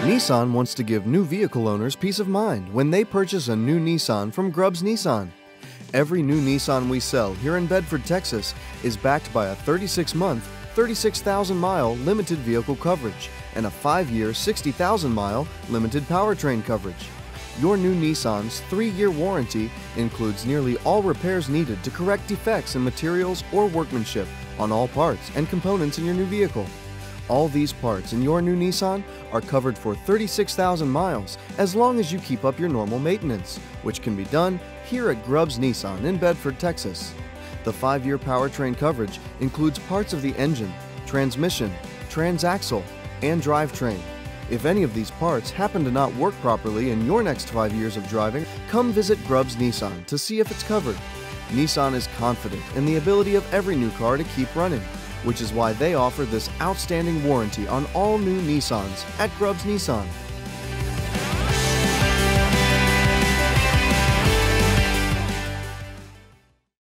Nissan wants to give new vehicle owners peace of mind when they purchase a new Nissan from Grubbs Nissan. Every new Nissan we sell here in Bedford, Texas is backed by a 36-month, 36,000-mile limited vehicle coverage and a 5-year, 60,000-mile limited powertrain coverage. Your new Nissan's 3-year warranty includes nearly all repairs needed to correct defects in materials or workmanship on all parts and components in your new vehicle. All these parts in your new Nissan are covered for 36,000 miles as long as you keep up your normal maintenance, which can be done here at Grubbs Nissan in Bedford, Texas. The 5-year powertrain coverage includes parts of the engine, transmission, transaxle, and drivetrain. If any of these parts happen to not work properly in your next 5 years of driving, come visit Grubbs Nissan to see if it's covered. Nissan is confident in the ability of every new car to keep running, which is why they offer this outstanding warranty on all new Nissans at Grubbs Nissan.